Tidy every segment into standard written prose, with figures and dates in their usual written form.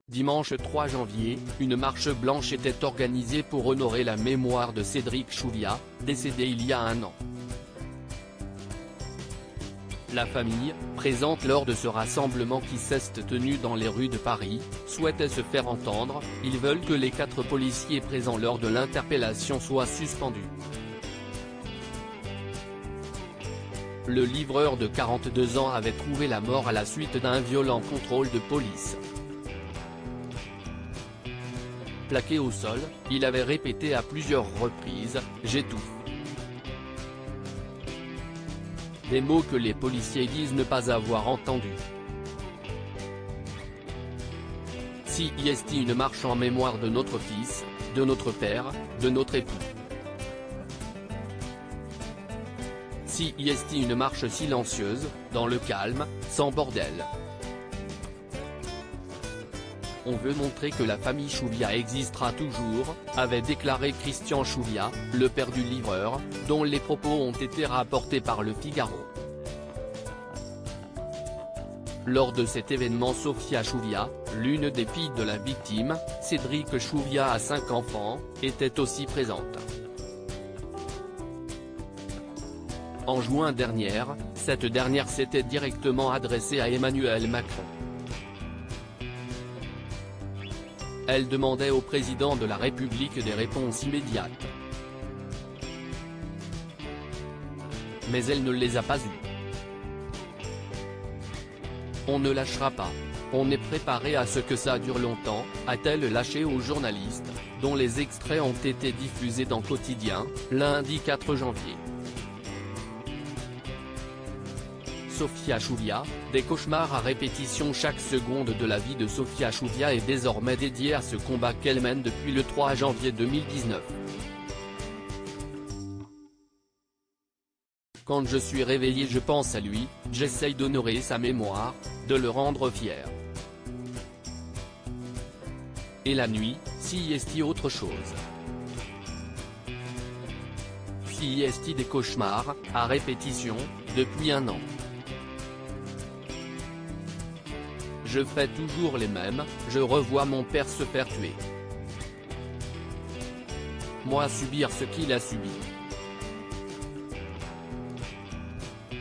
Dimanche 3 janvier, une marche blanche était organisée pour honorer la mémoire de Cédric Chouviat, décédé il y a un an. La famille, présente lors de ce rassemblement qui s'est tenu dans les rues de Paris, souhaitait se faire entendre. Ils veulent que les 4 policiers présents lors de l'interpellation soient suspendus. Le livreur de 42 ans avait trouvé la mort à la suite d'un violent contrôle de police. Plaqué au sol, il avait répété à plusieurs reprises « J'étouffe ». Des mots que les policiers disent ne pas avoir entendus. Si est une marche en mémoire de notre fils, de notre père, de notre époux. Si est une marche silencieuse, dans le calme, sans bordel. On veut montrer que la famille Chouviat existera toujours, avait déclaré Christian Chouviat, le père du livreur, dont les propos ont été rapportés par Le Figaro. Lors de cet événement, Sophia Chouviat, l'une des filles de la victime, Cédric Chouviat a 5 enfants, était aussi présente. En juin dernier, cette dernière s'était directement adressée à Emmanuel Macron. Elle demandait au président de la République des réponses immédiates. Mais elle ne les a pas eues. On ne lâchera pas. On est préparé à ce que ça dure longtemps, a-t-elle lâché aux journalistes, dont les extraits ont été diffusés dans Quotidien, lundi 4 janvier. Sophia Chouviat, des cauchemars à répétition. Chaque seconde de la vie de Sophia Chouviat est désormais dédiée à ce combat qu'elle mène depuis le 3 janvier 2019. Quand je suis réveillé, je pense à lui, j'essaye d'honorer sa mémoire, de le rendre fier. Et la nuit, si est autre chose. Si est des cauchemars, à répétition, depuis un an. Je fais toujours les mêmes, je revois mon père se faire tuer. Moi subir ce qu'il a subi.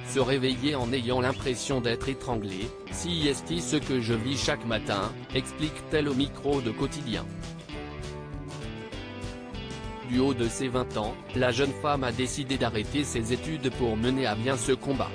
Se réveiller en ayant l'impression d'être étranglé, si est ce que je vis chaque matin, explique-t-elle au micro de Quotidien. Du haut de ses 20 ans, la jeune femme a décidé d'arrêter ses études pour mener à bien ce combat.